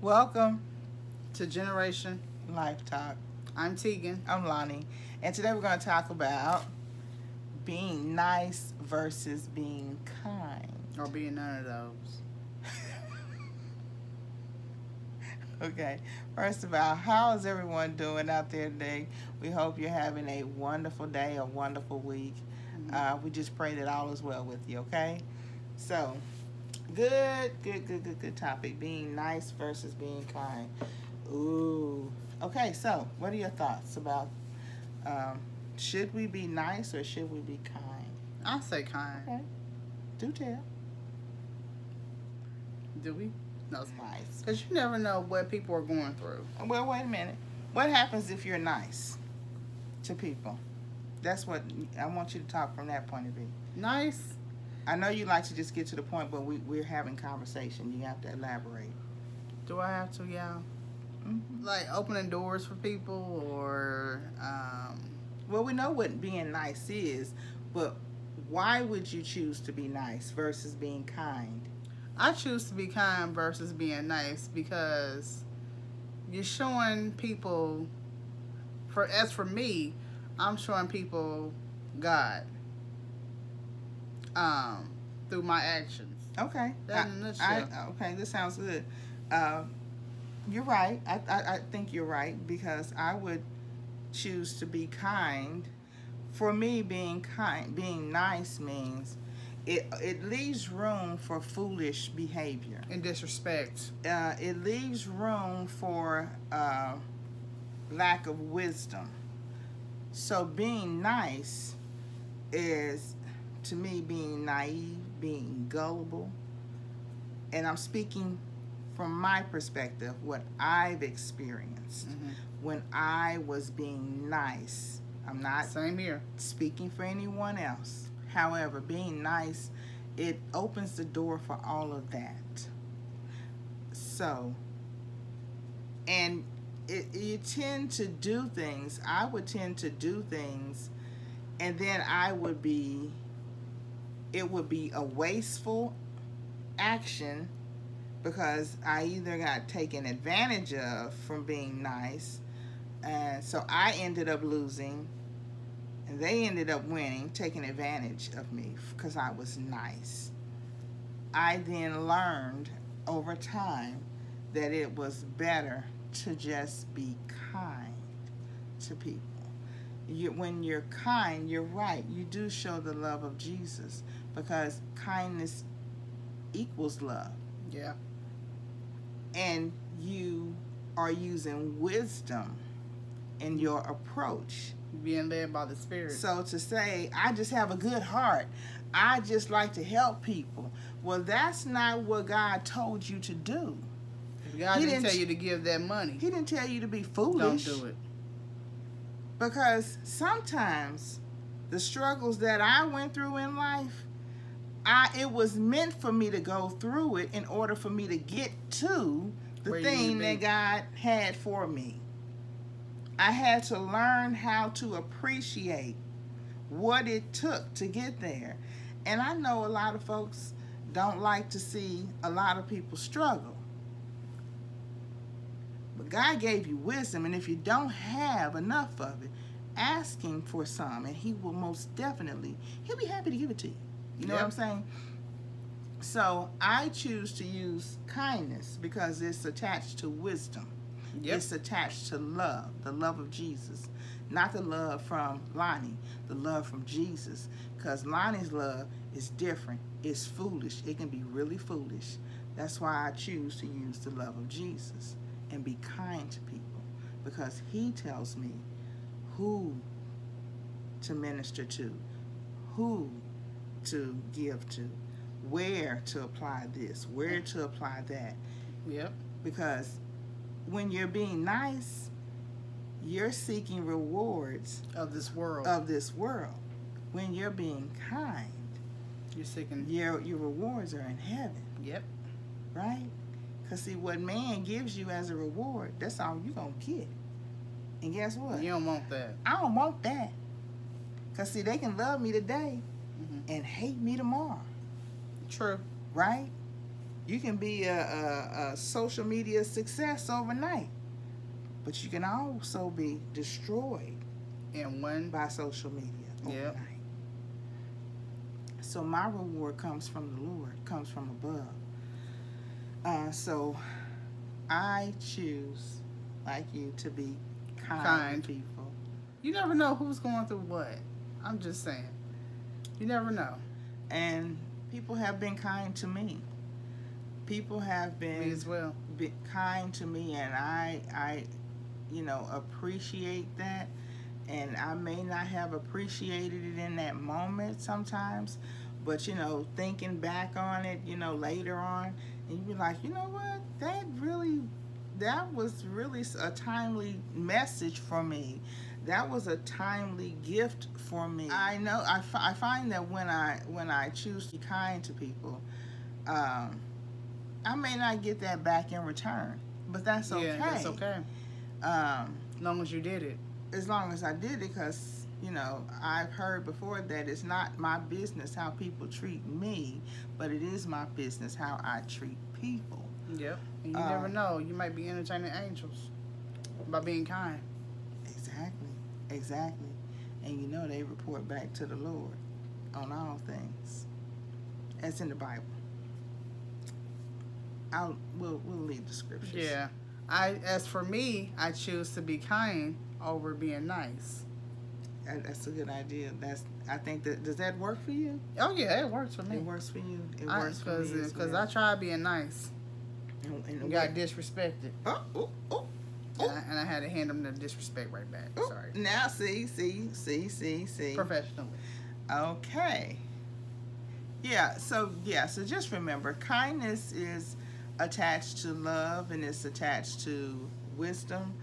Welcome to Generation Life Talk. I'm Tegan. I'm Lonnie. And today we're going to talk about being nice versus being kind. Or being none of those. Okay. First of all, how is everyone doing out there today? We hope you're having a wonderful day, a wonderful week. We just pray that all is well with you, okay? So, good topic. Being nice versus being kind. Ooh. Okay, so what are your thoughts about should we be nice or should we be kind? I say kind. Okay. Do tell. Do we? No, That's nice. because you never know what people are going through. Well, wait a minute. What happens if you're nice to people? That's what I want you to talk from that point of view. Nice. I know you like to just get to the point, but we're having conversation. You have to elaborate. Do I have to, yeah? Mm-hmm. Like opening doors for people or... Well, we know what being nice is, but why would you choose to be nice versus being kind? I choose to be kind versus being nice because you're showing people... As for me, I'm showing people God through my actions. Okay. That in a nutshell. Okay, this sounds good. You're right. I think you're right because I would choose to be kind. For me, being nice means it leaves room for foolish behavior. And disrespect. It leaves room for lack of wisdom. So being nice is, to me, being naive, being gullible. And I'm speaking from my perspective, what I've experienced when I was being nice. I'm not Same here. speaking for anyone else. However, being nice, it opens the door for all of that. So, and you tend to do things. I would tend to do things, and then it would be a wasteful action because I either got taken advantage of from being nice, and so I ended up losing, and they ended up winning, taking advantage of me because I was nice. I then learned over time that it was better to just be kind to people. When you're kind, you're right. You do show the love of Jesus because kindness equals love. Yeah. And you are using wisdom in your approach. Being led by the Spirit. So to say, I just have a good heart, I just like to help people. Well, that's not what God told you to do. God didn't tell you to give that money. He didn't tell you to be foolish. Don't do it. Because sometimes the struggles that I went through in life, it was meant for me to go through it in order for me to get to the thing that God had for me. I had to learn how to appreciate what it took to get there. And I know a lot of folks don't like to see a lot of people struggle. But God gave you wisdom, and if you don't have enough of it, ask Him for some, and He will most definitely, He'll be happy to give it to you. You know what I'm saying? So I choose to use kindness because it's attached to wisdom. Yep. It's attached to love, the love of Jesus. Not the love from Lonnie, the love from Jesus. Because Lonnie's love is different. It's foolish. It can be really foolish. That's why I choose to use the love of Jesus and be kind to people. Because He tells me who to minister to, who to give to, where to apply this, where to apply that. Yep. Because when you're being nice, you're seeking rewards of this world. When you're being kind, you're seeking your rewards are in heaven. Yep. Right? Because see, what man gives you as a reward, that's all you're going to get. And guess what? You don't want that. I don't want that. Because see, they can love me today and hate me tomorrow. True. Right? You can be a social media success overnight, but you can also be destroyed And one. by social media Yep. overnight. So my reward comes from the Lord, comes from above. So I choose, like you, to be kind to people. You never know who's going through what. I'm just saying. You never know. And people have been kind to me. People have Me been as well. kind to me, and I appreciate that. And I may not have appreciated it in that moment sometimes, but thinking back on it, later on, and you be like, you know what, that was really a timely message for me. That was a timely gift for me. I know I find that when I choose to be kind to people, I may not get that back in return, but that's okay. Yeah, that's okay. As long as you did it. As long as I did it, because I've heard before that it's not my business how people treat me, but it is my business how I treat people. Yep. And you never know. You might be entertaining angels by being kind. Exactly. And they report back to the Lord on all things. That's in the Bible. We'll leave the scriptures. Yeah. As for me, I choose to be kind over being nice. That's a good idea. I think does that work for you? Oh yeah, it works for me. It works for you. It works for me because I tried being nice. And got disrespected. Oh. And I had to hand them the disrespect right back. Ooh. Sorry. Now see. Professionally. Okay. Yeah. So just remember, kindness is attached to love and it's attached to wisdom.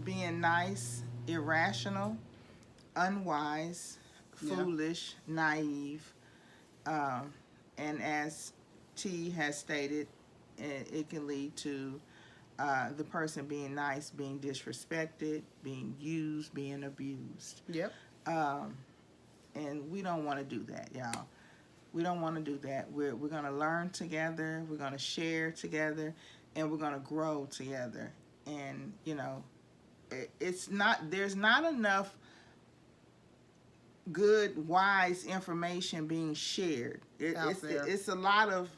Being nice, irrational, unwise, foolish, naive, and as T has stated, it can lead to the person being nice being disrespected, being used, being abused. Yep. And we don't want to do that, y'all. We don't want to do that. We're going to learn together, we're going to share together, and we're going to grow together. And there's not enough good, wise information being shared. It's a lot of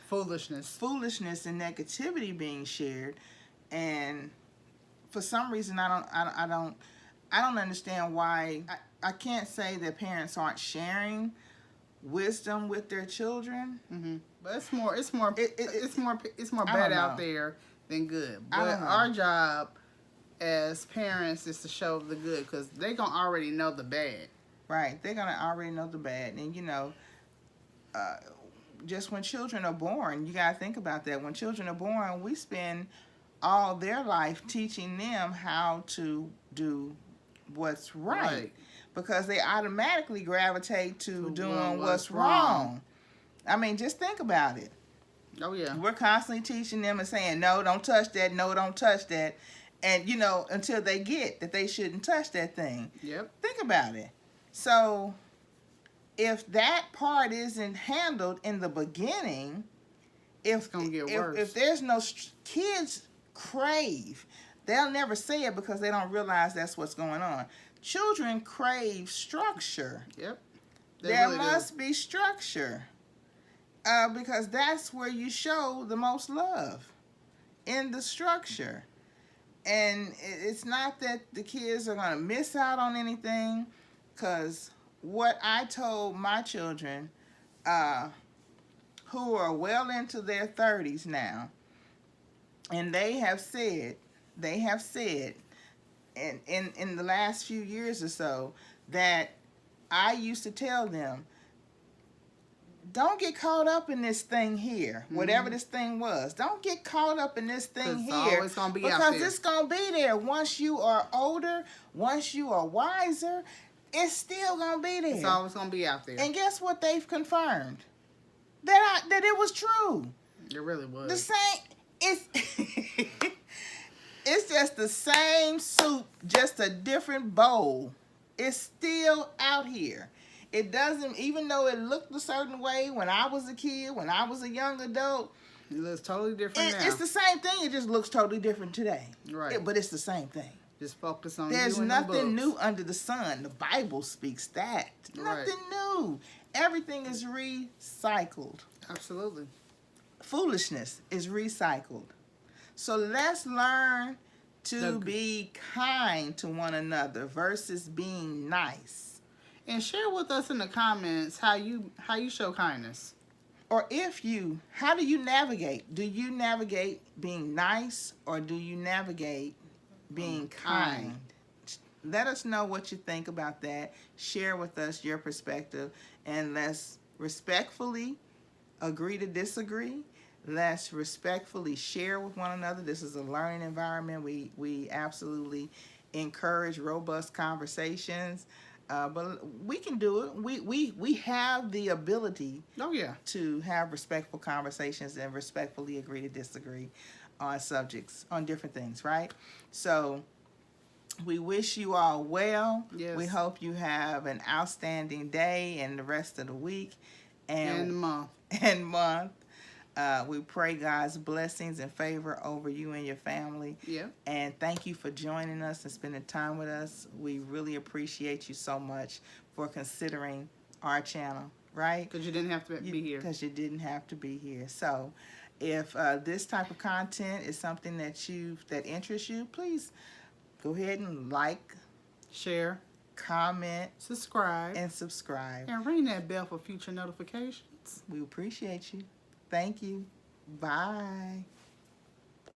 foolishness and negativity being shared, and for some reason I don't understand why. I can't say that parents aren't sharing wisdom with their children. Mm-hmm. But it's more bad out there than good. But our job as parents is to show the good, because they're gonna already know the bad. Right, they're gonna already know the bad, and just when children are born, you gotta think about that. When children are born, we spend all their life teaching them how to do what's right. Because they automatically gravitate to doing what's wrong. I mean, just think about it. Oh, yeah. We're constantly teaching them and saying, no, don't touch that, no, don't touch that. And, until they get that they shouldn't touch that thing. Yep. Think about it. So, if that part isn't handled in the beginning, it's going to get worse. If there's no... Kids crave. They'll never say it because they don't realize that's what's going on. Children crave structure. Yep. There really must be structure. Because that's where you show the most love, in the structure. And it's not that the kids are going to miss out on anything, because what I told my children, who are well into their 30s now, and they have said, in the last few years or so, that I used to tell them, don't get caught up in this thing here, whatever this thing was. Don't get caught up in this thing here, always gonna be because out there. It's going to be there. Once you are older, once you are wiser, it's still going to be there. It's always going to be out there. And guess what they've confirmed? That it was true. It really was. The same, it's just the same soup, just a different bowl. It's still out here. It doesn't, even though it looked a certain way when I was a kid, when I was a young adult. It looks totally different now. It's the same thing. It just looks totally different today. Right. But it's the same thing. Just focus on There's you and nothing the new under the sun. The Bible speaks that. Right. Nothing new. Everything is recycled. Absolutely. Foolishness is recycled. So let's learn to be kind to one another versus being nice. And share with us in the comments how you show kindness. Or how do you navigate? Do you navigate being nice, or do you navigate being kind? Let us know what you think about that. Share with us your perspective, and let's respectfully agree to disagree. Let's respectfully share with one another. This is a learning environment. We absolutely encourage robust conversations, but we can do it. We have the ability to have respectful conversations and respectfully agree to disagree on subjects, on different things, right? So we wish you all well. Yes. We hope you have an outstanding day and the rest of the week and month. We pray God's blessings and favor over you and your family. Yeah. And thank you for joining us and spending time with us. We really appreciate you so much for considering our channel, right? Because you didn't have to be here. Because you didn't have to be here. So if this type of content is something that interests you, please go ahead and like, share, comment, subscribe. And ring that bell for future notifications. We appreciate you. Thank you. Bye.